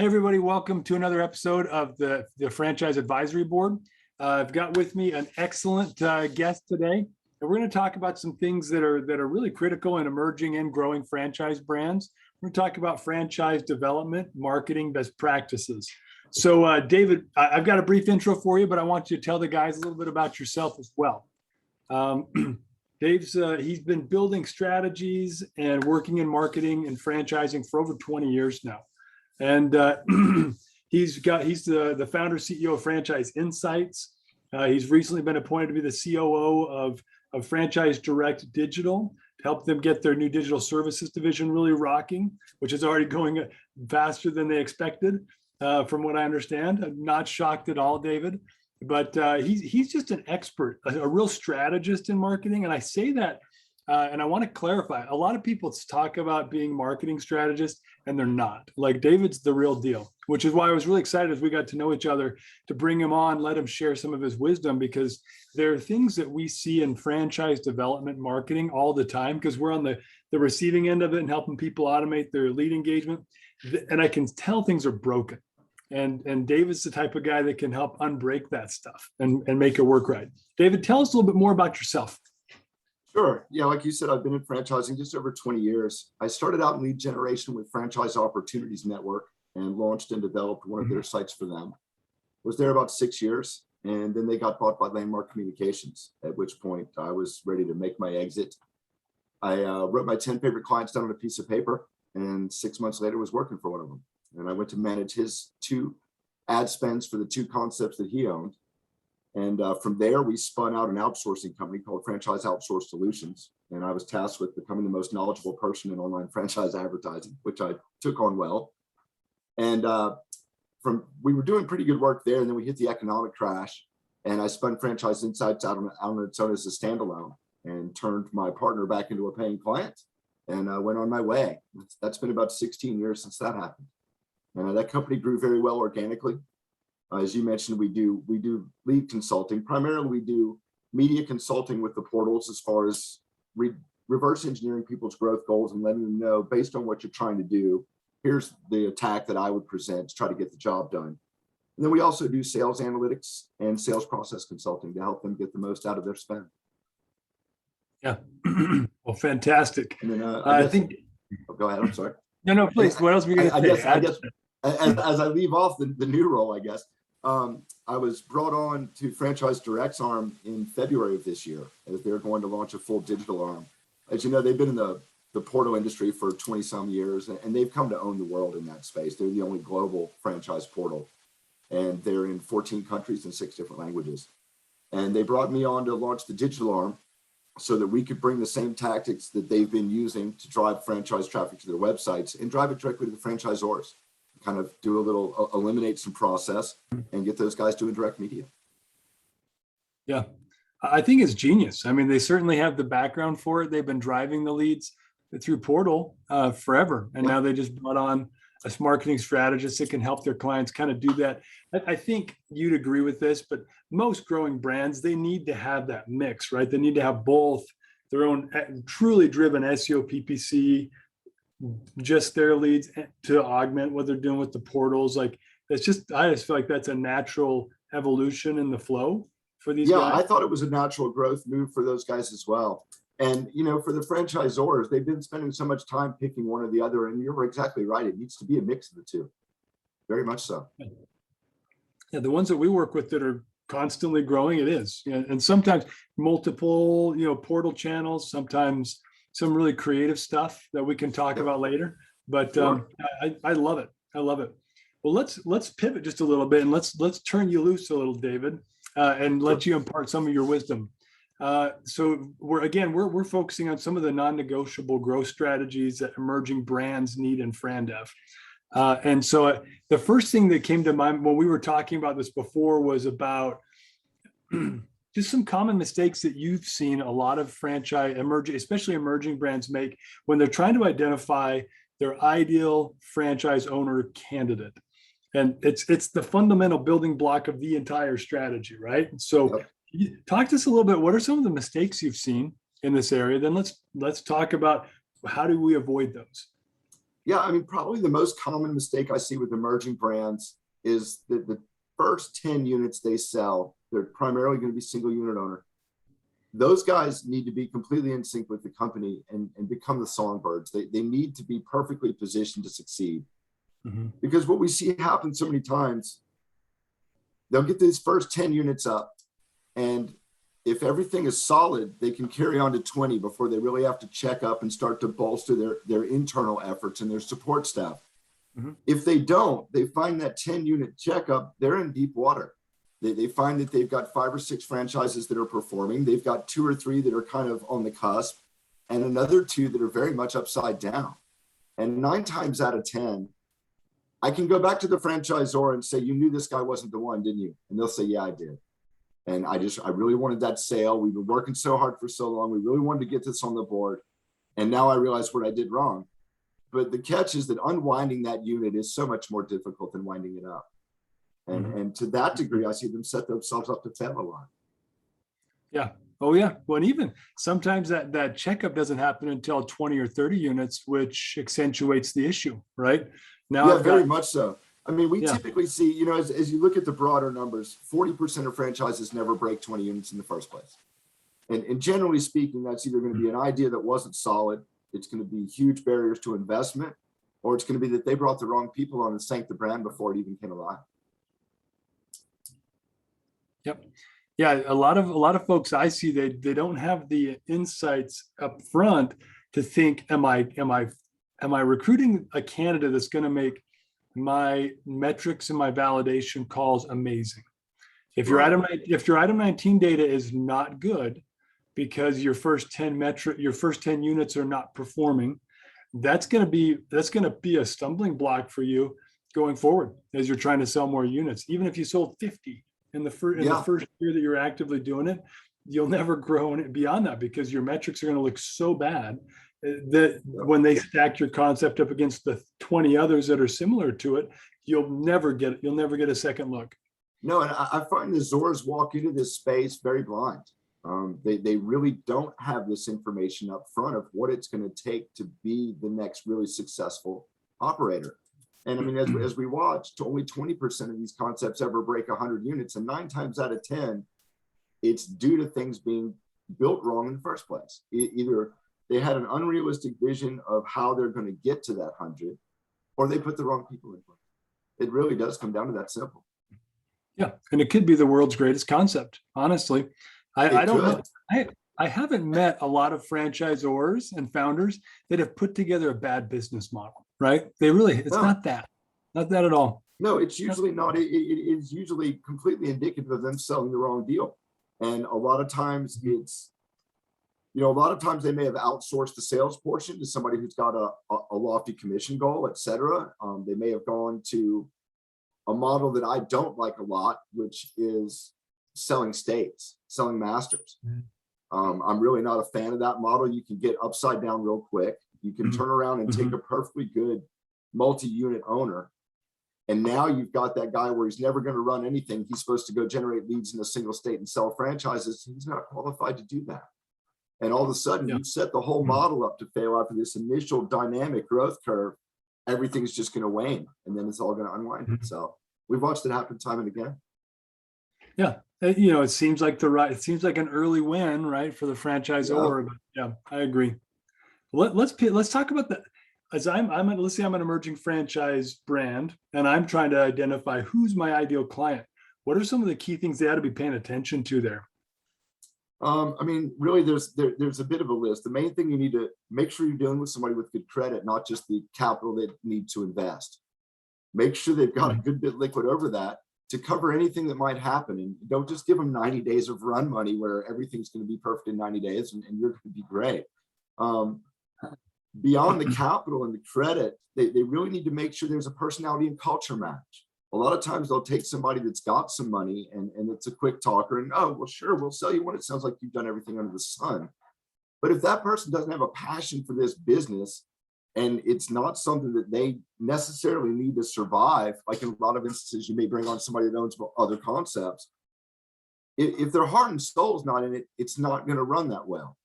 Hey, everybody, welcome to another episode of the Franchise Advisory Board. I've got with me an excellent guest today, and we're going to talk about some things that are really critical in emerging and growing franchise brands. We're going to talk about franchise development, marketing best practices. So, David, I've got a brief intro for you, but I want you to tell the guys a little bit about yourself as well. He's been building strategies and working in marketing and franchising for over 20 years now. And he's the founder CEO of Franchise Insights. He's recently been appointed to be the COO of Franchise Direct Digital to help them get their new digital services division really rocking, which is already going faster than they expected, from what I understand. I'm not shocked at all, David, but he's just an expert, a real strategist in marketing. And I say that, and I want to clarify, a lot of people talk about being marketing strategists and they're not. Like, David's the real deal, which is why I was really excited as we got to know each other to bring him on, let him share some of his wisdom, because there are things that we see in franchise development marketing all the time, because we're on the receiving end of it and helping people automate their lead engagement. And I can tell things are broken. And David's the type of guy that can help unbreak that stuff and make it work right. David, tell us a little bit more about yourself. Sure. Yeah, like you said, I've been in franchising just over 20 years. I started out in lead generation with Franchise Opportunities Network and launched and developed one of their sites for them. Was there about 6 years, and then they got bought by Landmark Communications, at which point I was ready to make my exit. I wrote my 10 favorite clients down on a piece of paper, and 6 months later was working for one of them. And I went to manage his 2 ad spends for the 2 concepts that he owned. And from there, we spun out an outsourcing company called Franchise Outsource Solutions. And I was tasked with becoming the most knowledgeable person in online franchise advertising, which I took on well. And we were doing pretty good work there. And then we hit the economic crash. And I spun Franchise Insights out on its own as a standalone and turned my partner back into a paying client. And I went on my way. That's been about 16 years since that happened. And that company grew very well organically. As you mentioned, we do lead consulting. Primarily, we do media consulting with the portals as far as reverse engineering people's growth goals and letting them know, based on what you're trying to do, here's the attack that I would present to try to get the job done. And then we also do sales analytics and sales process consulting to help them get the most out of their spend. Yeah. Well, fantastic. And then I think. Oh, go ahead. I'm sorry. No, please. What else were you going to say? I guess as I leave off the new role, I guess. I was brought on to Franchise Direct's arm in February of this year, as they're going to launch a full digital arm. As you know, they've been in the portal industry for 20 some years, and they've come to own the world in that space. They're the only global franchise portal, and they're in 14 countries and 6 different languages. And they brought me on to launch the digital arm so that we could bring the same tactics that they've been using to drive franchise traffic to their websites and drive it directly to the franchisors. Kind of do a little, eliminate some process and get those guys doing direct media. Yeah, I think it's genius. I mean, they certainly have the background for it. They've been driving the leads through portal forever. And now they just brought on a marketing strategist that can help their clients kind of do that. I think you'd agree with this, but most growing brands, they need to have that mix, right? They need to have both their own truly driven SEO, PPC, just their leads to augment what they're doing with the portals. Like, I just feel like that's a natural evolution in the flow for these guys. Yeah, I thought it was a natural growth move for those guys as well. And, for the franchisors, they've been spending so much time picking one or the other. And you're exactly right. It needs to be a mix of the two. Very much so. Yeah, the ones that we work with that are constantly growing, it is. And sometimes multiple, portal channels, some really creative stuff that we can talk about later, but I love it. I love it. Well, let's pivot just a little bit and let's turn you loose a little, David, and let you impart some of your wisdom. So we're focusing on some of the non-negotiable growth strategies that emerging brands need in FranDev. And so the first thing that came to mind when we were talking about this before was about just some common mistakes that you've seen a lot of especially emerging brands make when they're trying to identify their ideal franchise owner candidate. And it's the fundamental building block of the entire strategy, right? So talk to us a little bit. What are some of the mistakes you've seen in this area? Then let's talk about how do we avoid those? Yeah, I mean, probably the most common mistake I see with emerging brands is that the first 10 units they sell, they're primarily going to be single unit owner. Those guys need to be completely in sync with the company and become the songbirds. They need to be perfectly positioned to succeed. Because what we see happen so many times, they'll get these first 10 units up, and if everything is solid, they can carry on to 20 before they really have to check up and start to bolster their internal efforts and their support staff. If they don't, they find that 10 unit checkup, they're in deep water. They find that they've got 5 or 6 franchises that are performing. They've got 2 or 3 that are kind of on the cusp, and another 2 that are very much upside down. And 9 times out of 10, I can go back to the franchisor and say, you knew this guy wasn't the one, didn't you? And they'll say, yeah, I did. And I really wanted that sale. We've been working so hard for so long. We really wanted to get this on the board. And now I realize what I did wrong. But the catch is that unwinding that unit is so much more difficult than winding it up. And to that degree, I see them set themselves up to fail a lot. Yeah. Oh, yeah. Well, and even sometimes that checkup doesn't happen until 20 or 30 units, which accentuates the issue, right? Now, yeah, very much so. I mean, we Yeah. typically see, you know, as you look at the broader numbers, 40% of franchises never break 20 units in the first place. And generally speaking, that's either going to be an idea that wasn't solid, it's going to be huge barriers to investment, or it's going to be that they brought the wrong people on and sank the brand before it even came alive. Yep. Yeah, a lot of folks I see, they don't have the insights up front to think, am I recruiting a candidate that's going to make my metrics and my validation calls amazing? If your item 19 data is not good because your first 10 units are not performing, that's going to be a stumbling block for you going forward as you're trying to sell more units. Even if you sold 50 in the first year that you're actively doing it, you'll never grow beyond that because your metrics are going to look so bad that when they stack your concept up against the 20 others that are similar to it, you'll never get a second look. No, and I find the Zors walk into this space very blind. They really don't have this information up front of what it's going to take to be the next really successful operator. And I mean, as we watched, only 20% of these concepts ever break 100 units, and 9 times out of 10, it's due to things being built wrong in the first place. Either they had an unrealistic vision of how they're going to get to that 100, or they put the wrong people in place. It really does come down to that simple. Yeah, and it could be the world's greatest concept. Honestly, I don't know. I haven't met a lot of franchisors and founders that have put together a bad business model, right? It's not that at all. No, it's usually not. It is usually completely indicative of them selling the wrong deal. And a lot of times a lot of times they may have outsourced the sales portion to somebody who's got a lofty commission goal, et cetera. They may have gone to a model that I don't like a lot, which is selling states, selling masters. I'm really not a fan of that model. You can get upside down real quick. You can turn around and take a perfectly good multi-unit owner, and now you've got that guy where he's never going to run anything. He's supposed to go generate leads in a single state and sell franchises. He's not qualified to do that. And all of a sudden, you've set the whole model up to fail after this initial dynamic growth curve. Everything's just going to wane, and then it's all going to unwind. So we've watched it happen time and again. Yeah, it seems like an early win, right, for the franchisor. But yeah, I agree. Let's talk about that. As let's say I'm an emerging franchise brand, and I'm trying to identify who's my ideal client. What are some of the key things they ought to be paying attention to there? I mean, really, there's a bit of a list. The main thing, you need to make sure you're dealing with somebody with good credit, not just the capital they need to invest. Make sure they've got a good bit liquid over that to cover anything that might happen. And don't just give them 90 days of run money where everything's going to be perfect in 90 days and you're going to be great. Beyond the capital and the credit, they really need to make sure there's a personality and culture match. A lot of times they'll take somebody that's got some money and it's a quick talker and, oh, well, sure, we'll sell you one. It sounds like you've done everything under the sun. But if that person doesn't have a passion for this business and it's not something that they necessarily need to survive, like in a lot of instances, you may bring on somebody that owns other concepts. If their heart and soul is not in it, it's not going to run that well.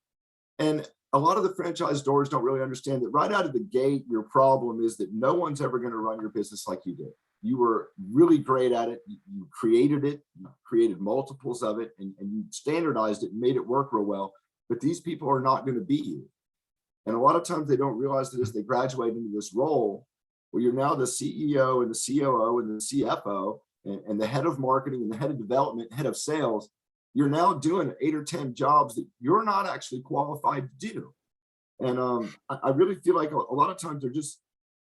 And a lot of the franchise doors don't really understand that right out of the gate, your problem is that no one's ever going to run your business like you did. You were really great at it. You created it, you created multiples of it, and you standardized it and made it work real well. But these people are not going to be you. And a lot of times they don't realize that as they graduate into this role, where you're now the CEO and the COO and the CFO and the head of marketing and the head of development, head of sales, you're now doing 8 or 10 jobs that you're not actually qualified to do. And I really feel like a lot of times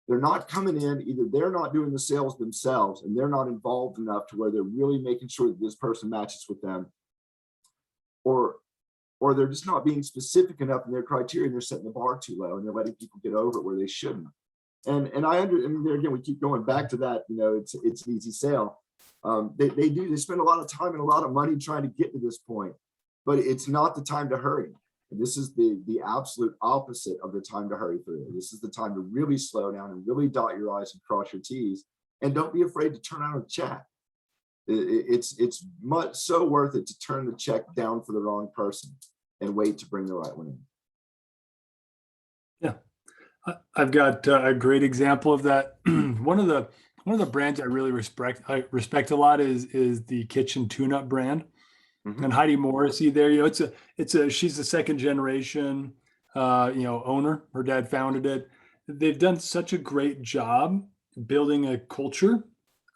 they're not coming in, either they're not doing the sales themselves and they're not involved enough to where they're really making sure that this person matches with them, or they're just not being specific enough in their criteria and they're setting the bar too low and they're letting people get over it where they shouldn't. And there again, we keep going back to that, it's an easy sale. They spend a lot of time and a lot of money trying to get to this point, but it's not the time to hurry. And this is the absolute opposite of the time to hurry through. This is the time to really slow down and really dot your I's and cross your T's, and don't be afraid to turn out a check. It's so worth it to turn the check down for the wrong person and wait to bring the right one in. Yeah, I've got a great example of that. One of the brands I really respect a lot is the Kitchen Tune-Up brand. Mm-hmm. And Heidi Morrissey there, she's the second generation, owner. Her dad founded it. They've done such a great job building a culture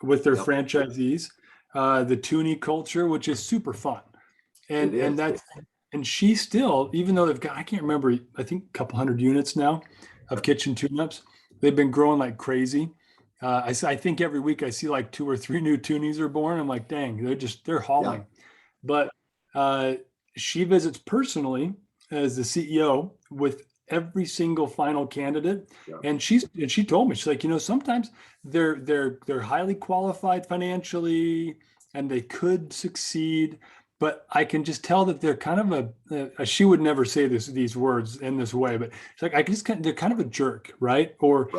with their franchisees, the Toonie culture, which is super fun. And she still, even though they've got, I can't remember, I think a couple hundred units now of kitchen tune-ups, they've been growing like crazy. I think every week I see like 2 or 3 new Toonies are born. I'm like, dang, they're hauling. Yeah. But she visits personally as the CEO with every single final candidate. Yeah. And she told me, she's like, sometimes they're highly qualified financially and they could succeed, but I can just tell that they're kind of she would never say these words in this way, but it's like, they're kind of a jerk, right? Or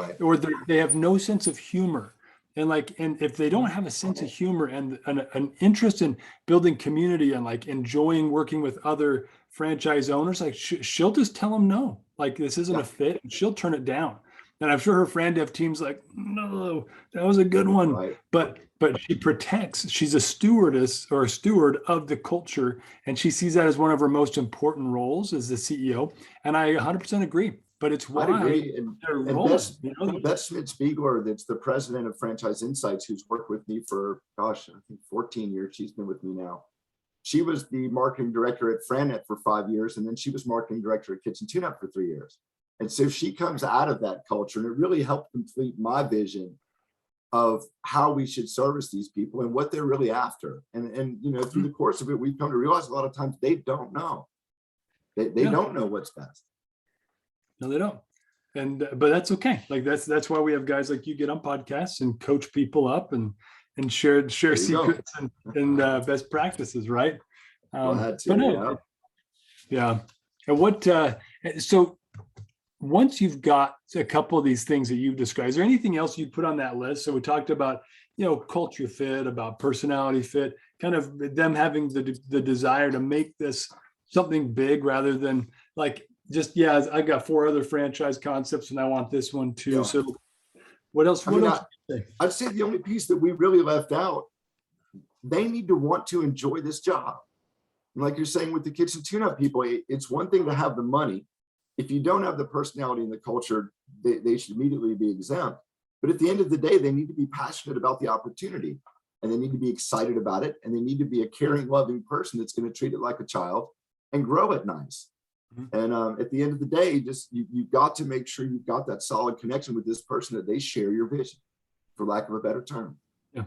they have no sense of humor. And if they don't have a sense of humor and an interest in building community and like enjoying working with other franchise owners, like she'll just tell them no, like this isn't a fit, and she'll turn it down. And I'm sure her FranDev team's like, no, that was a good one. Right. But she's a stewardess or a steward of the culture. And she sees that as one of her most important roles as the CEO. And I 100% agree. But it's why Beth Schmidt-Spiegler, that's the president of Franchise Insights, who's worked with me for, I think 14 years. She's been with me now. She was the marketing director at FranDev for 5 years. And then she was marketing director at Kitchen Tune-Up for 3 years. And so she comes out of that culture, and it really helped complete my vision of how we should service these people and what they're really after. And through the course of it, we've come to realize a lot of times they don't know. They don't know what's best. No, they don't. But that's okay. Like that's why we have guys like you get on podcasts and coach people up and share secrets and best practices, right? Yeah. And what so once you've got a couple of these things that you've described, is there anything else you'd put on that list? So we talked about, culture fit, about personality fit, kind of them having the desire to make this something big rather than like, just, I got 4 other franchise concepts and I want this one too. Yeah. So what else? I'd say the only piece that we really left out, they need to want to enjoy this job. And like you're saying with the kitchen tune-up people, it's one thing to have the money. If you don't have the personality and the culture, they should immediately be exempt. But at the end of the day, they need to be passionate about the opportunity, and they need to be excited about it. And they need to be a caring, loving person that's going to treat it like a child and grow it nice. Mm-hmm. And at the end of the day, you've got to make sure you've got that solid connection with this person, that they share your vision, for lack of a better term. Yeah.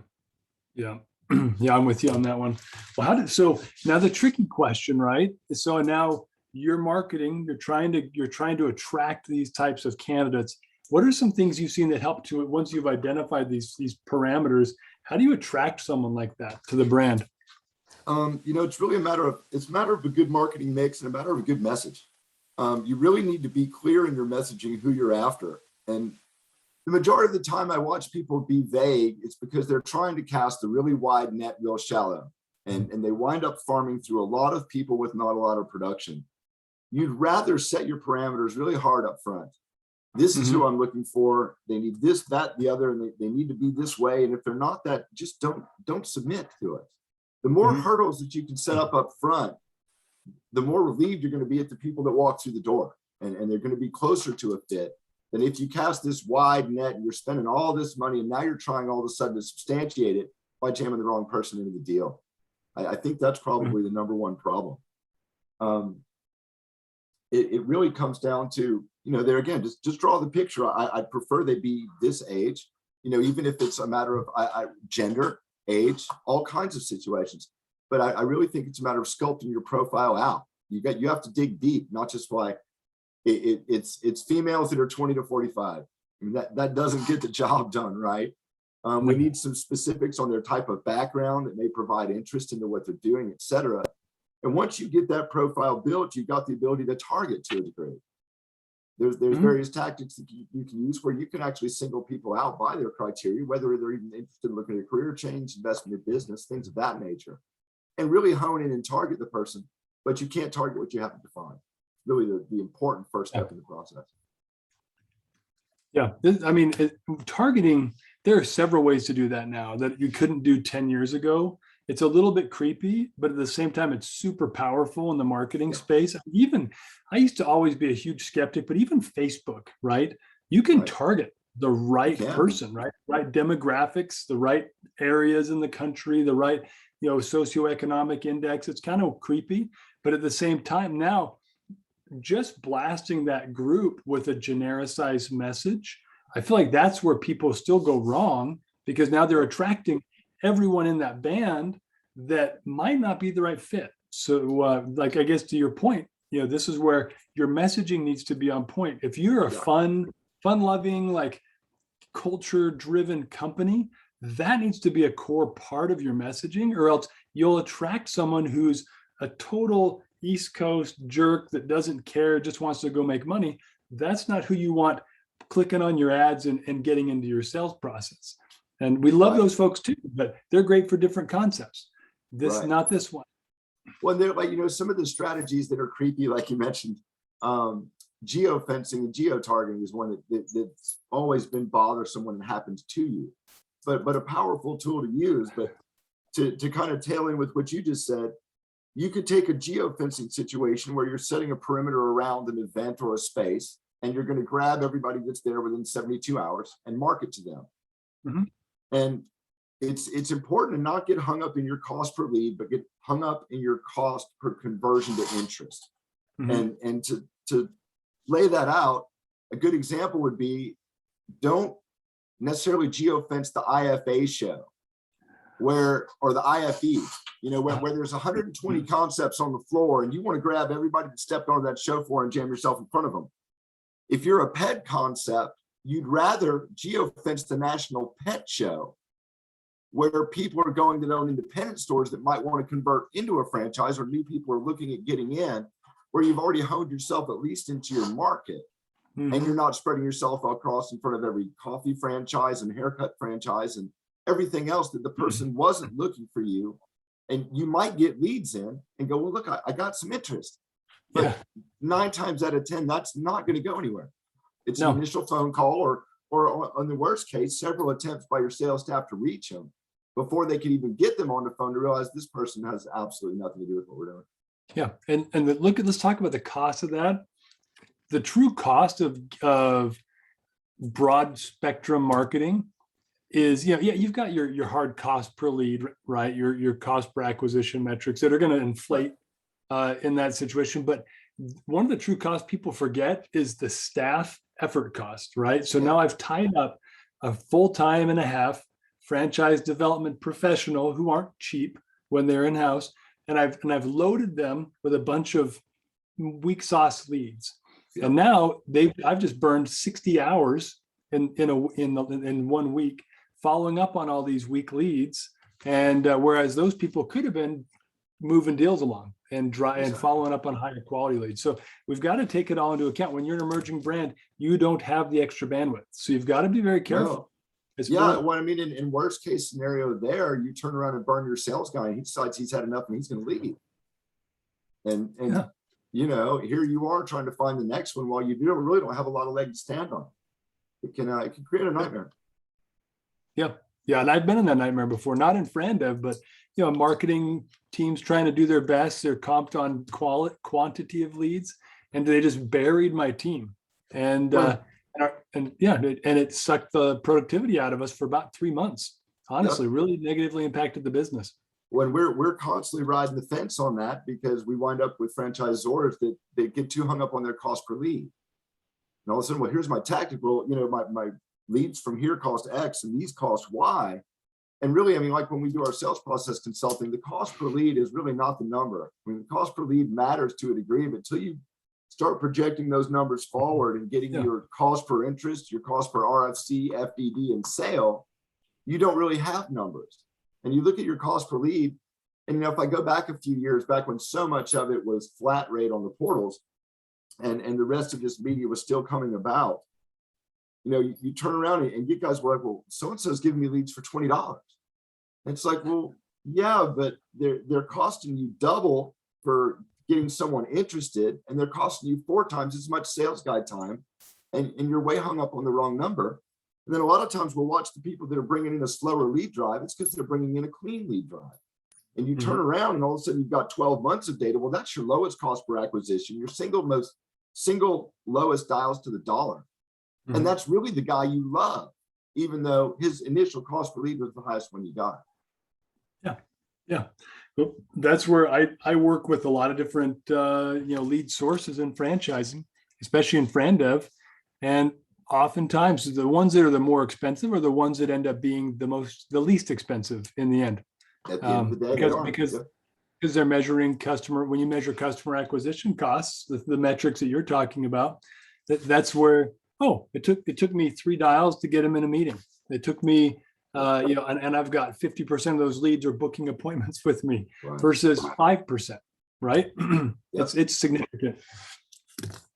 Yeah, I'm with you on that one. Well, so now the tricky question, right? So now you're marketing, you're trying to attract these types of candidates. What are some things you've seen that help to, once you've identified these parameters, how do you attract someone like that to the brand? It's really a matter of a good marketing mix and a matter of a good message. You really need to be clear in your messaging who you're after. And the majority of the time I watch people be vague, it's because they're trying to cast a really wide net real shallow. And they wind up farming through a lot of people with not a lot of production. you'd rather set your parameters really hard up front. This is who I'm looking for. They need this, that, the other, and they need to be this way. And if they're not that, just don't submit to it. The more hurdles that you can set up front, the more relieved you're going to be at the people that walk through the door, and they're going to be closer to a fit than if you cast this wide net and you're spending all this money and now you're trying all of a sudden to substantiate it by jamming the wrong person into the deal. I think that's probably the number one problem. It really comes down to, there again, just draw the picture. I'd prefer they be this age, even if it's a matter of gender, age, all kinds of situations. But I really think it's a matter of sculpting your profile out. You have to dig deep, not just like it's females that are 20 to 45. I mean, that doesn't get the job done, right? We need some specifics on their type of background that may provide interest into what they're doing, et cetera. And once you get that profile built, you've got the ability to target to a degree. There's various tactics that you can use where you can actually single people out by their criteria, whether they're even interested in looking at a career change, invest in your business, things of that nature, and really hone in and target the person. But you can't target what you haven't defined. Really the important first step in the process. Yeah, targeting, there are several ways to do that now that you couldn't do 10 years ago. It's a little bit creepy, but at the same time, it's super powerful in the marketing space. I used to always be a huge skeptic, but even Facebook, right? You can target the right person, right? Right demographics, the right areas in the country, the right, socioeconomic index. It's kind of creepy, but at the same time now, just blasting that group with a genericized message, I feel like that's where people still go wrong, because now they're attracting everyone in that band that might not be the right fit. So I guess to your point, this is where your messaging needs to be on point. If you're a fun-loving, like culture-driven company, that needs to be a core part of your messaging, or else you'll attract someone who's a total East Coast jerk that doesn't care, just wants to go make money. That's not who you want clicking on your ads and getting into your sales process. And we love those folks too, but they're great for different concepts. Not this one. Well, they're like, some of the strategies that are creepy, like you mentioned, geofencing and geo-targeting is one that's always been bothersome when it happens to you, but a powerful tool to use. But to kind of tail in with what you just said, you could take a geofencing situation where you're setting a perimeter around an event or a space, and you're going to grab everybody that's there within 72 hours and market to them. And it's important to not get hung up in your cost per lead, but get hung up in your cost per conversion to interest. And to lay that out, a good example would be, don't necessarily geofence the IFA show or the IFE, where there's 120 concepts on the floor and you want to grab everybody that stepped on that show floor and jam yourself in front of them. If you're a pet concept, you'd rather geofence the National Pet Show, where people are going to their own independent stores that might want to convert into a franchise, or new people are looking at getting in, where you've already honed yourself at least into your market. And you're not spreading yourself across in front of every coffee franchise and haircut franchise and everything else that the person wasn't looking for you. And you might get leads in and go, well, look, I got some interest. But 9 times out of 10, that's not going to go anywhere. It's an initial phone call, or on the worst case, several attempts by your sales staff to reach them before they can even get them on the phone to realize this person has absolutely nothing to do with what we're doing. Yeah, and let's talk about the cost of that. The true cost of broad spectrum marketing is, you've got your hard cost per lead, right? Your cost per acquisition metrics that are going to inflate in that situation. But one of the true costs people forget is the staff effort cost, right? So now I've tied up a full-time and a half franchise development professional who aren't cheap when they're in-house, and I've loaded them with a bunch of weak sauce leads. And now I've just burned 60 hours in 1 week following up on all these weak leads, and whereas those people could have been moving deals along and following up on higher quality leads. So we've got to take it all into account. When you're an emerging brand, you don't have the extra bandwidth, so you've got to be very careful. In worst case scenario, there you turn around and burn your sales guy, and he decides he's had enough and he's going to leave. And here you are trying to find the next one while you really don't have a lot of leg to stand on. It can create a nightmare. Yeah. Yeah. And I've been in that nightmare before, not in FranDev, but marketing teams trying to do their best. They're comped on quantity of leads, and they just buried my team. And it sucked the productivity out of us for about 3 months. Honestly, really negatively impacted the business. When we're constantly riding the fence on that, because we wind up with franchisors that they get too hung up on their cost per lead. And all of a sudden, well, here's my tactic. Well, my leads from here cost X and these cost Y. And really, I mean, like when we do our sales process consulting, the cost per lead is really not the number. I mean, the cost per lead matters to a degree, but until you start projecting those numbers forward and getting your cost per interest, your cost per RFC, FDD, and sale, you don't really have numbers. And you look at your cost per lead, and if I go back a few years, back when so much of it was flat rate on the portals, and the rest of this media was still coming about, you turn around and you guys were like, well, so-and-so is giving me leads for $20. And it's like, well, yeah, but they're costing you double for getting someone interested, and they're costing you 4 times as much sales guide time, and you're way hung up on the wrong number. And then a lot of times we'll watch the people that are bringing in a slower lead drive. It's because they're bringing in a clean lead drive. And you turn around and all of a sudden you've got 12 months of data. Well, that's your lowest cost per acquisition, your single lowest dials to the dollar. And that's really the guy you love, even though his initial cost per lead was the highest one you got. Yeah. Well, that's where I work with a lot of different, lead sources in franchising, especially in FranDev. And oftentimes the ones that are the more expensive are the ones that end up being the least expensive in the end. At the end of the day, because they're measuring when you measure customer acquisition costs, the metrics that you're talking about, that's where, it took me 3 dials to get them in a meeting. It took me, and I've got 50% of those leads are booking appointments with me versus 5%, right? It's significant.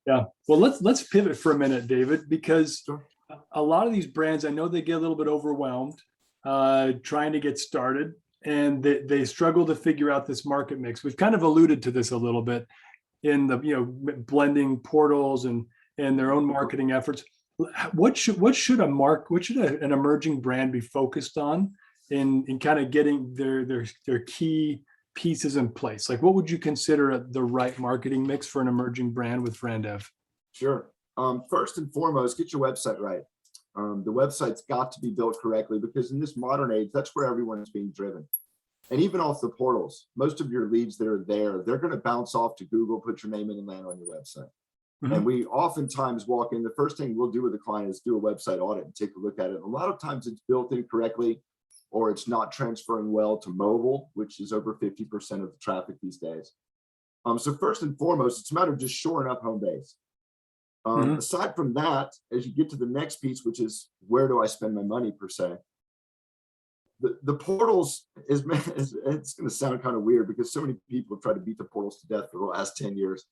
Yeah. Well, let's pivot for a minute, David, because a lot of these brands, I know they get a little bit overwhelmed trying to get started, and they struggle to figure out this market mix. We've kind of alluded to this a little bit in the blending portals and their own marketing efforts. What should an emerging brand be focused on in kind of getting their key pieces in place? Like, what would you consider the right marketing mix for an emerging brand with FranDev? Sure. First and foremost, get your website right. The website's got to be built correctly, because in this modern age, that's where everyone is being driven. And even off the portals, most of your leads that are there, they're going to bounce off to Google, put your name in and land on your website. And we oftentimes walk in, the first thing we'll do with a client is do a website audit and take a look at it. A lot of times it's built incorrectly, or it's not transferring well to mobile, which is over 50% of the traffic these days. So first and foremost, it's a matter of just shoring up home base. Aside from that, as you get to the next piece, which is where do I spend my money per se, the portals it's going to sound kind of weird because so many people have tried to beat the portals to death for the last 10 years.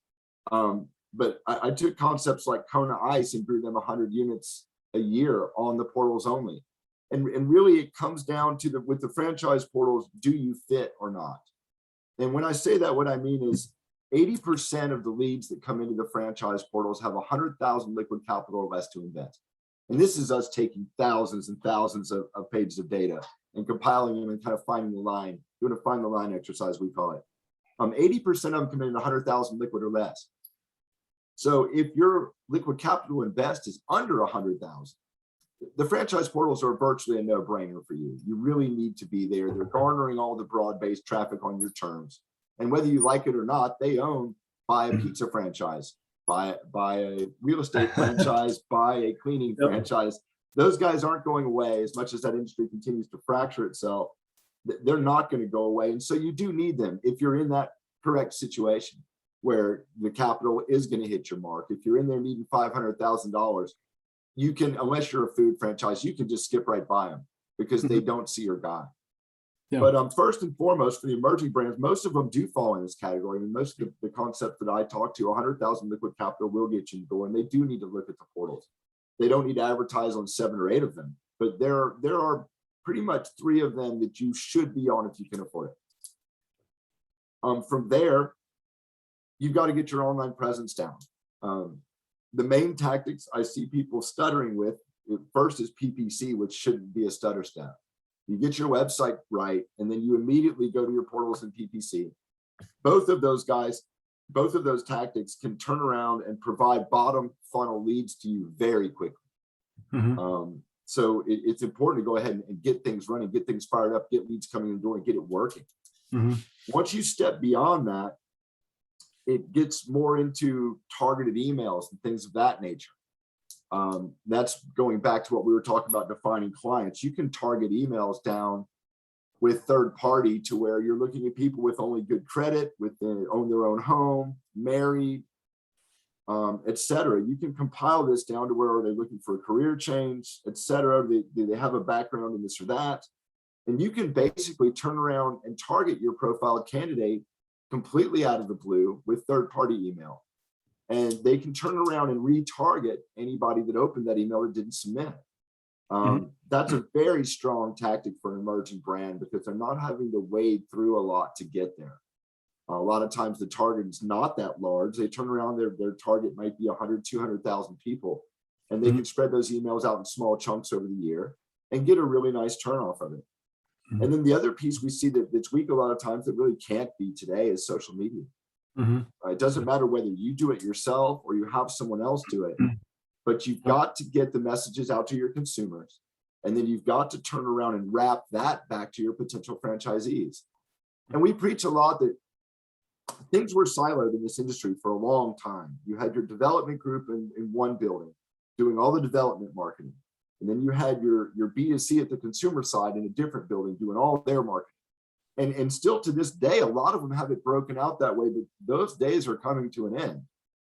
But I took concepts like Kona Ice and grew them 100 units a year on the portals only. And really it comes down to with the franchise portals, do you fit or not? And when I say that, what I mean is 80% of the leads that come into the franchise portals have 100,000 liquid capital or less to invest. And this is us taking thousands and thousands of pages of data and compiling them and kind of finding the line, doing a find the line exercise, we call it. 80% of them come in 100,000 liquid or less. So if your liquid capital invest is under 100,000, the franchise portals are virtually a no-brainer for you. You really need to be there. They're garnering all the broad-based traffic on your terms. And whether you like it or not, they buy a pizza franchise, buy a real estate franchise, buy a cleaning franchise. Those guys aren't going away as much as that industry continues to fracture itself. They're not going to go away. And so you do need them if you're in that correct situation where the capital is going to hit your mark. If you're in there needing $500,000, you can, unless you're a food franchise, you can just skip right by them because they don't see your guy. But first and foremost, for the emerging brands, most of them do fall in this category. I mean, most of the concepts that I talk to, 100,000 liquid capital will get you in the door, and they do need to look at the portals. They don't need to advertise on 7 or 8 of them, but there are pretty much 3 of them that you should be on if you can afford it. From there, you've got to get your online presence down. The main tactics I see people stuttering with, first is PPC, which shouldn't be a stutter step. You get your website right, and then you immediately go to your portals and PPC. Both of those tactics can turn around and provide bottom funnel leads to you very quickly. So it's important to go ahead and get things running, get things fired up, get leads coming in the door, and get it working. Once you step beyond that, it gets more into targeted emails and things of that nature. That's going back to what we were talking about, defining clients. You can target emails down with third party to where you're looking at people with only good credit, own their own home, married, etc. You can compile this down to where are they looking for a career change, etc. Do they have a background in this or that? And you can basically turn around and target your profile candidate completely out of the blue with third-party email. And they can turn around and retarget anybody that opened that email that didn't submit. That's a very strong tactic for an emerging brand because they're not having to wade through a lot to get there. A lot of times the target is not that large. They turn around, their target might be 100, 200,000 people, and they can spread those emails out in small chunks over the year and get a really nice turn off of it. And then the other piece we see that's weak a lot of times that really can't be today is social media. It doesn't matter whether you do it yourself or you have someone else do it, but you've got to get the messages out to your consumers. And then you've got to turn around and wrap that back to your potential franchisees. And we preach a lot that things were siloed in this industry for a long time. You had your development group in one building doing all the development marketing. And then you had your B2C at the consumer side in a different building doing all their marketing. And still to this day, a lot of them have it broken out that way, but those days are coming to an end.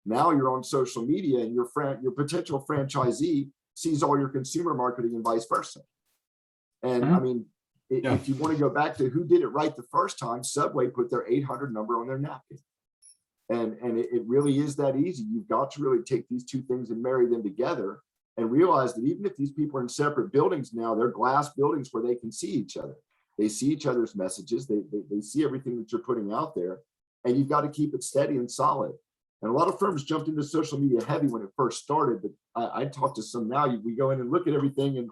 Now you're on social media and your potential franchisee sees all your consumer marketing and vice versa. And I mean, if you want to go back to who did it right the first time, Subway put their 800 number on their napkin. And it really is that easy. You've got to really take these two things and marry them together and realize that even if these people are in separate buildings now, they're glass buildings where they can see each other. They see each other's messages. They see everything that you're putting out there, and you've got to keep it steady and solid. And a lot of firms jumped into social media heavy when it first started, but I talk to some now, we go in and look at everything, and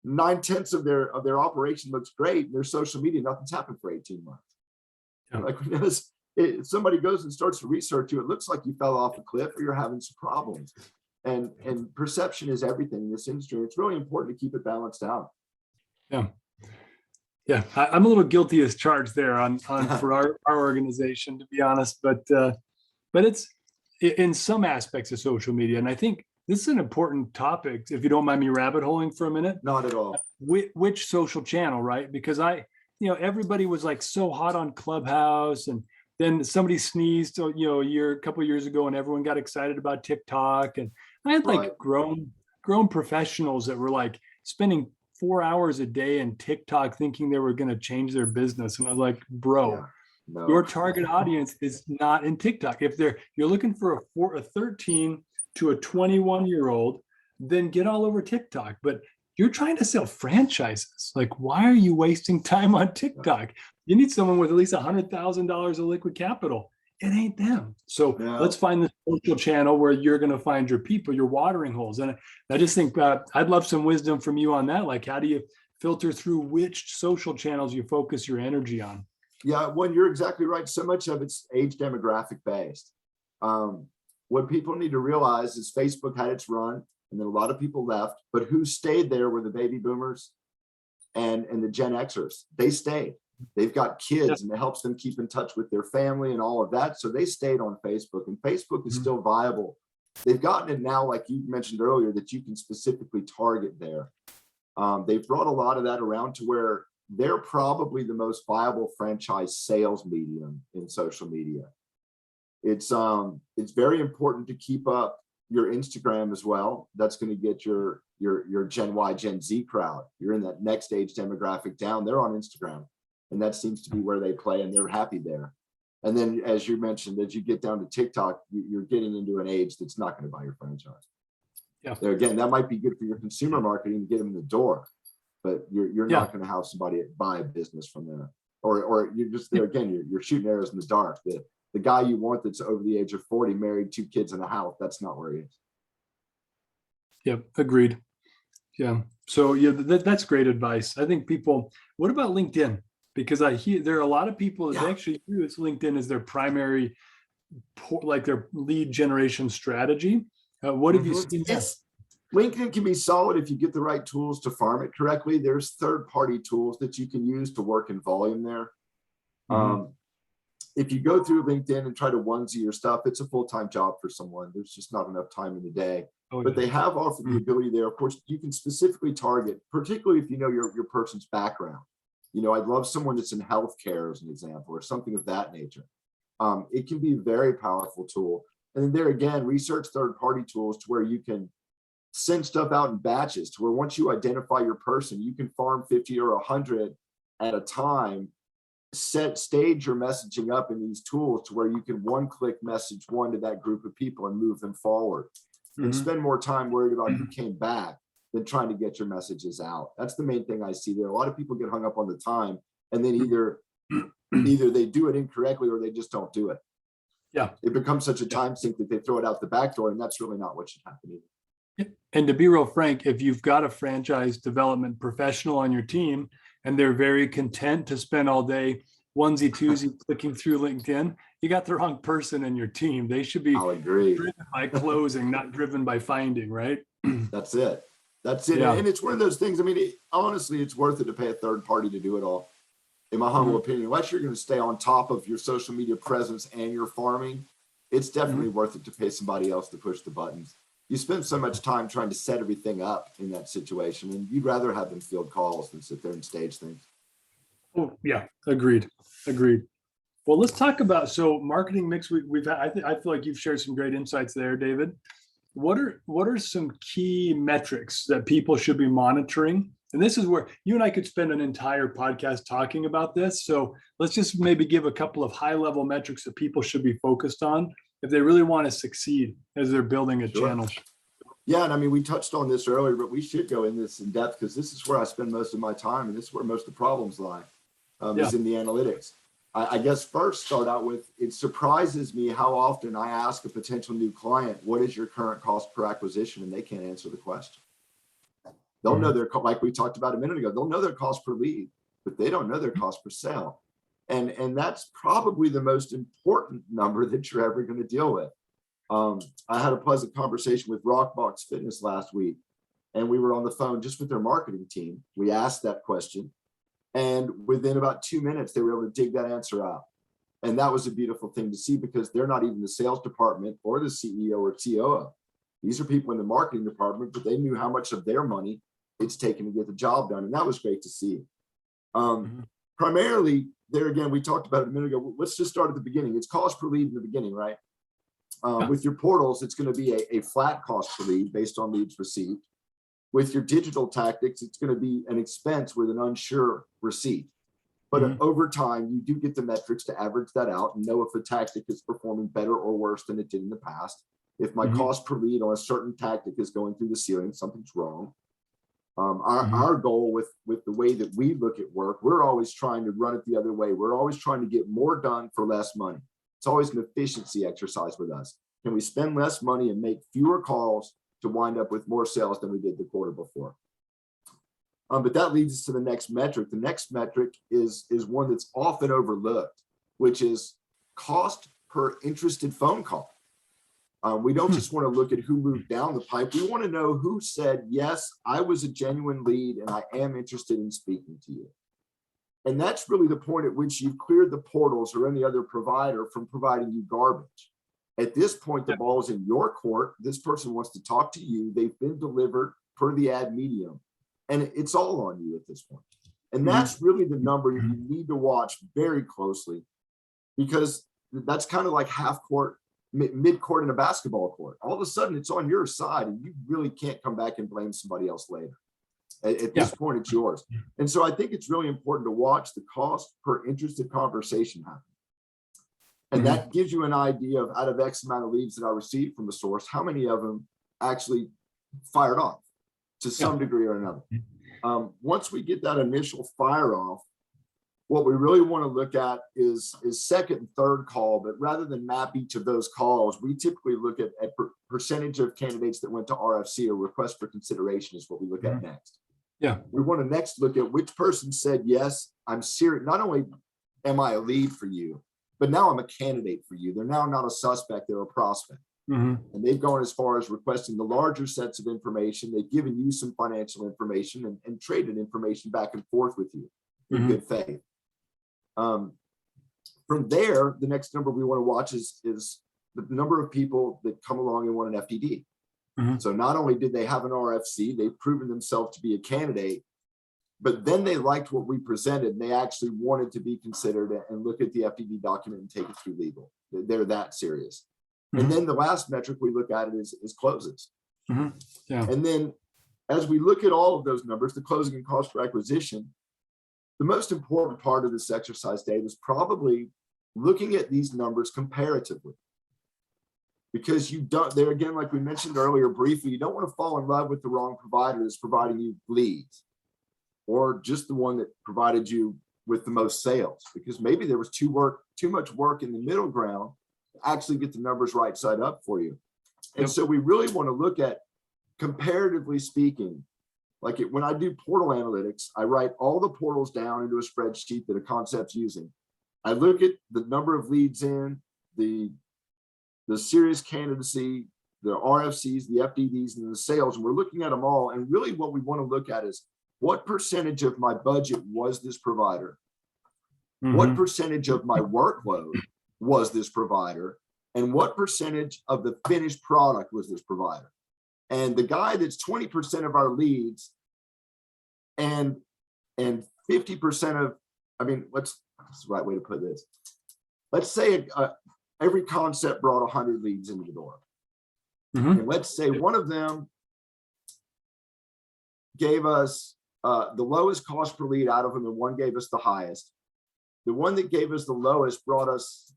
9/10 of their operation looks great. And their social media, nothing's happened for 18 months. Like if somebody goes and starts to research you, it looks like you fell off a cliff or you're having some problems. And perception is everything in this industry. It's really important to keep it balanced out. Yeah, I'm a little guilty as charged there on for our organization, to be honest. But it's in some aspects of social media, and I think this is an important topic. If you don't mind me rabbit holing for a minute. Not at all. Which social channel, right? Because everybody was like so hot on Clubhouse, and then somebody sneezed, a couple of years ago, and everyone got excited about TikTok. And I had like grown professionals that were like spending 4 hours a day in TikTok thinking they were going to change their business. And I was like, bro, your target audience is not in TikTok. If you're looking for a 13 to a 21-year-old, then get all over TikTok. But you're trying to sell franchises. Like, why are you wasting time on TikTok? You need someone with at least $100,000 of liquid capital. It ain't them. So let's find the social channel where you're going to find your people, your watering holes. And I just think I'd love some wisdom from you on that. Like, how do you filter through which social channels you focus your energy on? Yeah, well, you're exactly right. So much of it's age demographic based. What people need to realize is Facebook had its run, and then a lot of people left, but who stayed there were the baby boomers and the Gen Xers. They stayed. They've got kids, and it helps them keep in touch with their family and all of that. So they stayed on Facebook, and Facebook is still viable. They've gotten it now, like you mentioned earlier, that you can specifically target there. They've brought a lot of that around to where they're probably the most viable franchise sales medium in social media. It's very important to keep up your Instagram as well. That's going to get your Gen Y, Gen Z crowd. You're in that next age demographic down. They're on Instagram, and that seems to be where they play, and they're happy there. And then, as you mentioned, as you get down to TikTok, you're getting into an age that's not going to buy your franchise. Yeah. There again, that might be good for your consumer marketing to get them in the door, but you're not going to have somebody buy a business from there, or you're just there again. You're shooting arrows in the dark. the guy you want that's over the age of 40, married, 2 kids in a house, that's not where he is. Yep, agreed. Yeah. So yeah, that's great advice. I think people, what about LinkedIn? Because I hear there are a lot of people that they actually use LinkedIn as their primary, like their lead generation strategy. What have you seen there? LinkedIn can be solid if you get the right tools to farm it correctly. There's third-party tools that you can use to work in volume there. If you go through LinkedIn and try to onesie your stuff, it's a full-time job for someone. There's just not enough time in the day. But they have offered the ability there. Of course, you can specifically target, particularly if you know your person's background. You know, I'd love someone that's in healthcare as an example, or something of that nature. It can be a very powerful tool. And then there again, research third-party tools to where you can send stuff out in batches, to where once you identify your person, you can farm 50 or 100 at a time, stage your messaging up in these tools to where you can one-click message one to that group of people and move them forward, and spend more time worried about who came back than trying to get your messages out. That's the main thing I see there. A lot of people get hung up on the time, and then either they do it incorrectly or they just don't do it. Yeah, it becomes such a time sink that they throw it out the back door, and that's really not what should happen either. And to be real frank, if you've got a franchise development professional on your team and they're very content to spend all day onesie twosie clicking through LinkedIn, you got the wrong person in your team. They should be driven by closing, not driven by finding, right? That's it. That's it. Yeah. And it's one of those things. I mean, honestly, it's worth it to pay a third party to do it all, in my humble opinion. Unless you're going to stay on top of your social media presence and your farming, it's definitely worth it to pay somebody else to push the buttons. You spend so much time trying to set everything up in that situation, and you'd rather have them field calls than sit there and stage things. Oh yeah, agreed. Well, let's talk about, so marketing mix. We've had, I feel like you've shared some great insights there, David. What are some key metrics that people should be monitoring? And this is where you and I could spend an entire podcast talking about this. So let's just maybe give a couple of high-level metrics that people should be focused on if they really want to succeed as they're building a channel. Yeah, and I mean, we touched on this earlier, but we should go in this in depth, because this is where I spend most of my time, and this is where most of the problems lie, is in the analytics. I guess first start out with, it surprises me how often I ask a potential new client, what is your current cost per acquisition? And they can't answer the question. They'll know their, like we talked about a minute ago, they'll know their cost per lead, but they don't know their cost per sale. And that's probably the most important number that you're ever going to deal with. I had a pleasant conversation with Rockbox Fitness last week, and we were on the phone just with their marketing team. We asked that question, and within about 2 minutes, they were able to dig that answer out. And that was a beautiful thing to see, because they're not even the sales department or the CEO or COO. These are people in the marketing department, but they knew how much of their money it's taken to get the job done. And that was great to see. Primarily, there again, we talked about it a minute ago. Let's just start at the beginning. It's cost per lead in the beginning, right? With your portals, it's going to be a flat cost per lead based on leads received. With your digital tactics, it's going to be an expense with an unsure receipt. But over time, you do get the metrics to average that out and know if a tactic is performing better or worse than it did in the past. If my cost per lead on a certain tactic is going through the ceiling, something's wrong. Our goal with the way that we look at work, we're always trying to run it the other way. We're always trying to get more done for less money. It's always an efficiency exercise with us. Can we spend less money and make fewer calls to wind up with more sales than we did the quarter before? But that leads us to the next metric. The next metric is one that's often overlooked, which is cost per interested phone call. We don't just want to look at who moved down the pipe. We want to know who said, yes, I was a genuine lead and I am interested in speaking to you. And that's really the point at which you've cleared the portals or any other provider from providing you garbage. At this point, the ball is in your court. This person wants to talk to you. They've been delivered per the ad medium, and it's all on you at this point. And that's really the number you need to watch very closely, because that's kind of like half court, mid court in a basketball court. All of a sudden, it's on your side, and you really can't come back and blame somebody else later. At this point, it's yours. And so I think it's really important to watch the cost per interested conversation happen. And that gives you an idea of, out of X amount of leads that I received from the source, how many of them actually fired off to some degree or another. Once we get that initial fire off, what we really want to look at is second and third call, but rather than map each of those calls, we typically look at percentage of candidates that went to RFC or request for consideration is what we look at next. Yeah. We want to next look at which person said, yes, I'm serious. Not only am I a lead for you, but now I'm a candidate for you. They're now not a suspect, they're a prospect. And they've gone as far as requesting the larger sets of information. They've given you some financial information and traded information back and forth with you in good faith. From there, the next number we want to watch is the number of people that come along and want an FDD. So not only did they have an RFC, they've proven themselves to be a candidate, but then they liked what we presented and they actually wanted to be considered and look at the FDD document and take it through legal. They're that serious. And then the last metric we look at it is closes. Yeah. And then as we look at all of those numbers, the closing and cost per acquisition, the most important part of this exercise, Dave, is probably looking at these numbers comparatively. Because you don't, there again, like we mentioned earlier briefly, you don't want to fall in love with the wrong provider that's providing you leads, or just the one that provided you with the most sales, because maybe there was too much work in the middle ground to actually get the numbers right side up for you. And so we really want to look at, comparatively speaking, like when I do portal analytics, I write all the portals down into a spreadsheet that a concept's using. I look at the number of leads in, the serious candidacy, the RFCs, the FDDs, and the sales, and we're looking at them all. And really what we want to look at is what percentage of my budget was this provider? What percentage of my workload was this provider? And what percentage of the finished product was this provider? And the guy that's 20% of our leads and 50% of, I mean, what's the right way to put this? Let's say every concept brought 100 leads into the door. And let's say one of them gave us the lowest cost per lead out of them, and one gave us the highest. The one that gave us the lowest brought us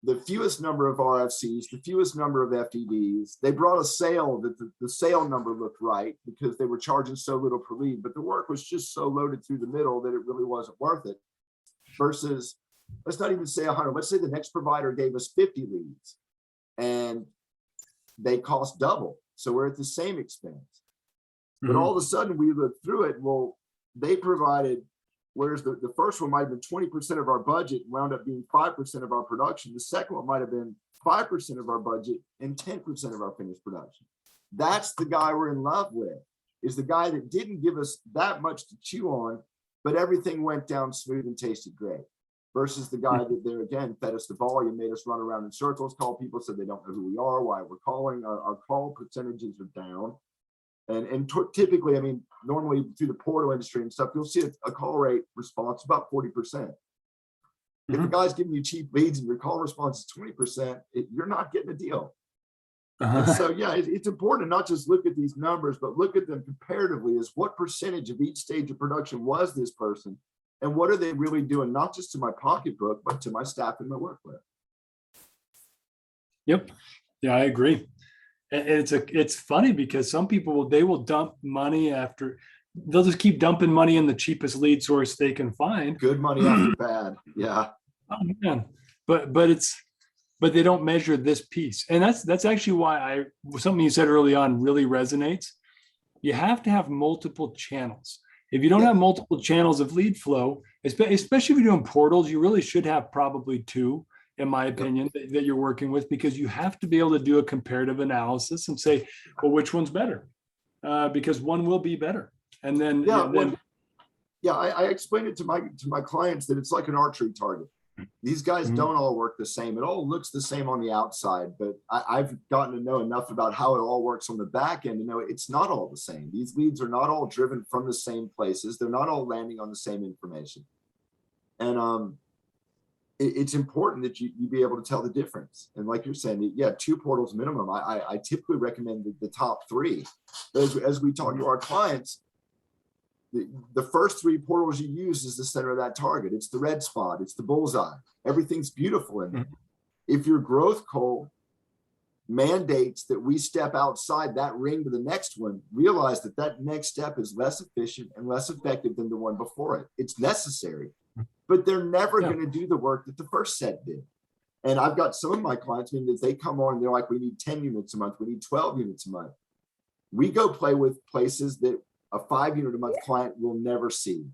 the fewest number of RFCs, the fewest number of FDDs. They brought a sale that the sale number looked right because they were charging so little per lead, but the work was just so loaded through the middle that it really wasn't worth it. Versus, let's not even say 100. Let's say the next provider gave us 50 leads and they cost double. So we're at the same expense. But all of a sudden we look through it, well, they provided, whereas the first one might have been 20% of our budget, wound up being 5% of our production. The second one might have been 5% of our budget and 10% of our finished production. That's the guy we're in love with, is the guy that didn't give us that much to chew on, but everything went down smooth and tasted great. Versus the guy that there again fed us the volume, made us run around in circles, call people, said they don't know who we are, why we're calling. Our call percentages are down. And typically, I mean, normally through the portal industry and stuff, you'll see a call rate response about 40%. If the guy's giving you cheap leads and your call response is 20%, you're not getting a deal. And so, yeah, it's important to not just look at these numbers, but look at them comparatively as what percentage of each stage of production was this person, and what are they really doing, not just to my pocketbook, but to my staff and my workload. Yep. Yeah, I agree. And it's funny because some people they will dump money after, they'll just keep dumping money in the cheapest lead source they can find. Good money after bad. Yeah. Oh man. But they don't measure this piece. And that's actually why something you said early on really resonates. You have to have multiple channels. If you don't have multiple channels of lead flow, especially if you're doing portals, you really should have probably two, in my opinion, that you're working with, because you have to be able to do a comparative analysis and say, well, which one's better? Because one will be better. And then, I explained it to my clients that it's like an archery target. These guys don't all work the same. It all looks the same on the outside, but I've gotten to know enough about how it all works on the back end to know it's not all the same. These leads are not all driven from the same places. They're not all landing on the same information. And it's important that you be able to tell the difference. And like you're saying, 2 portals minimum. I typically recommend the top 3. As we talk to our clients, the first 3 portals you use is the center of that target. It's the red spot. It's the bullseye. Everything's beautiful in there. If your growth goal mandates that we step outside that ring to the next one, realize that next step is less efficient and less effective than the one before it. It's necessary, but they're never Yeah. going to do the work that the first set did. And I've got some of my clients, I mean, that they come on and they're like, we need 10 units a month, we need 12 units a month. We go play with places that a 5-unit a month client will never see.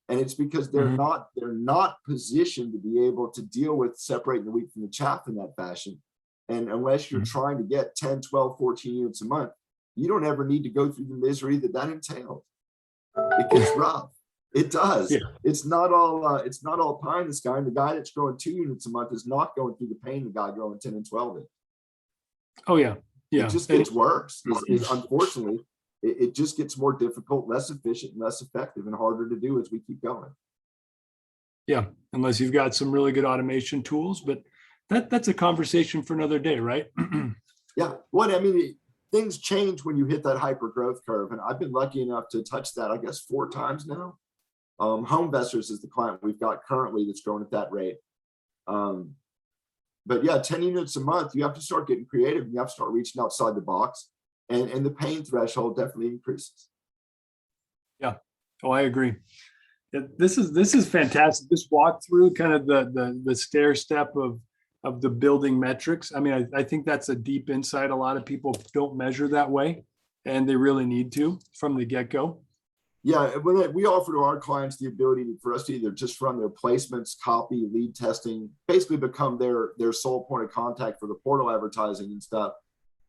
And it's because they're not positioned to be able to deal with separating the wheat from the chaff in that fashion. And unless you're trying to get 10, 12, 14 units a month, you don't ever need to go through the misery that entails. It gets rough. It does. Yeah. It's not all pie in the sky. And the guy that's growing 2 units a month is not going through the pain the guy growing 10 and 12 is. Oh yeah. Yeah. It just gets worse. Unfortunately, it just gets more difficult, less efficient, and less effective, and harder to do as we keep going. Yeah, unless you've got some really good automation tools, but that's a conversation for another day, right? Yeah. Well, I mean, things change when you hit that hyper growth curve. And I've been lucky enough to touch that, I guess, 4 times now. Home Investors is the client we've got currently that's growing at that rate. But yeah, 10 units a month, you have to start getting creative. You have to start reaching outside the box, and the pain threshold definitely increases. Yeah. Oh, I agree. This is fantastic. This walkthrough, kind of the stair step of the building metrics. I mean, I think that's a deep insight. A lot of people don't measure that way, and they really need to from the get-go. Yeah, we offer to our clients the ability for us to either just run their placements, copy, lead testing, basically become their sole point of contact for the portal advertising and stuff.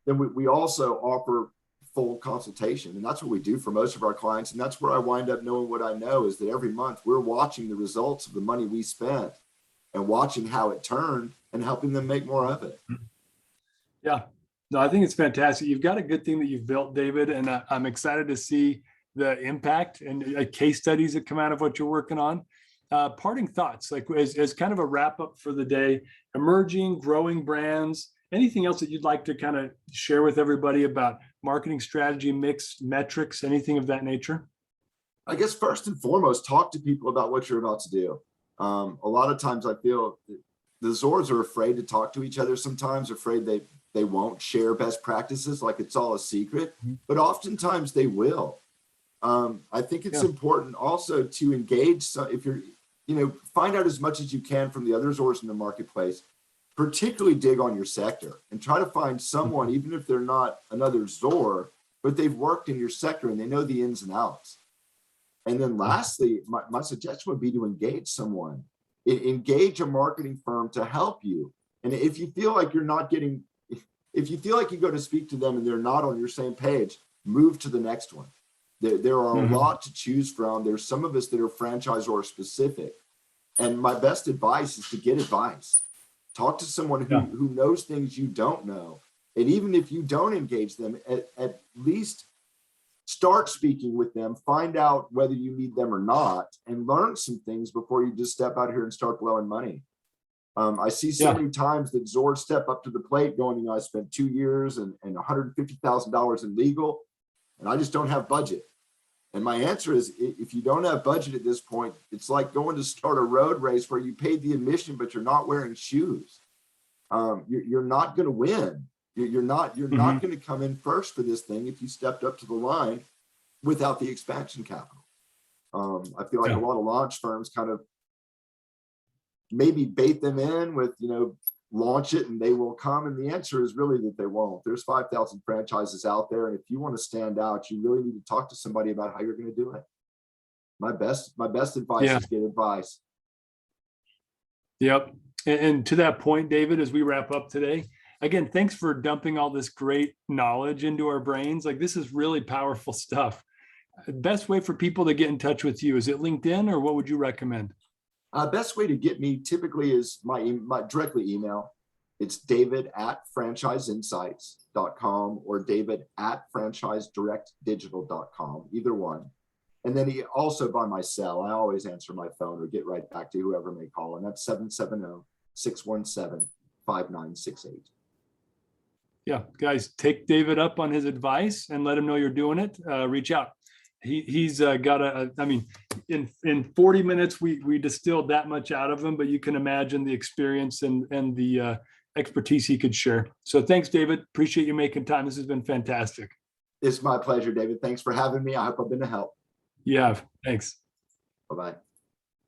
Then we also offer full consultation, and that's what we do for most of our clients. And that's where I wind up knowing what I know is that every month we're watching the results of the money we spent and watching how it turned and helping them make more of it. Yeah, no, I think it's fantastic. You've got a good thing that you've built, David, and I'm excited to see the impact and case studies that come out of what you're working on. Parting thoughts, like as kind of a wrap up for the day, emerging, growing brands, anything else that you'd like to kind of share with everybody about marketing strategy, mix, metrics, anything of that nature? I guess first and foremost, talk to people about what you're about to do. A lot of times I feel the Zords are afraid to talk to each other sometimes, afraid they won't share best practices, like it's all a secret, but oftentimes they will. I think it's important also to engage. So if you're, find out as much as you can from the other Zords in the marketplace, particularly dig on your sector and try to find someone, even if they're not another Zor, but they've worked in your sector and they know the ins and outs. And then lastly, my suggestion would be to engage someone, engage a marketing firm to help you. And if you feel like you're not getting, if you feel like you go to speak to them and they're not on your same page, move to the next one. There are a lot to choose from. There's some of us that are franchisor specific. And my best advice is to get advice. Talk to someone who knows things you don't know. And even if you don't engage them, at least start speaking with them, find out whether you need them or not, and learn some things before you just step out here and start blowing money. I see so many times that Zords step up to the plate going, I spent 2 years and $150,000 in legal, and I just don't have budget. And my answer is, if you don't have budget at this point, it's like going to start a road race where you paid the admission, but you're not wearing shoes. You're not going to win. You're not going to come in first for this thing if you stepped up to the line without the expansion capital. I feel like a lot of launch firms kind of maybe bait them in with, launch it and they will come. And the answer is really that they won't. There's 5,000 franchises out there. And if you want to stand out, you really need to talk to somebody about how you're going to do it. My best advice is get advice. Yep. And to that point, David, as we wrap up today, again, thanks for dumping all this great knowledge into our brains. Like, this is really powerful stuff. Best way for people to get in touch with you, is it LinkedIn, or what would you recommend? Best way to get me typically is my directly email. It's david@franchiseinsights.com or david@franchisedirectdigital.com, either one. And then also by my cell, I always answer my phone or get right back to whoever may call, and that's 770-617-5968. Yeah, guys, take David up on his advice and let him know you're doing it. Reach out. He's got in 40 minutes, we distilled that much out of him, but you can imagine the experience and the expertise he could share. So thanks, David. Appreciate you making time. This has been fantastic. It's my pleasure, David. Thanks for having me. I hope I've been a help. Yeah, thanks. Bye-bye.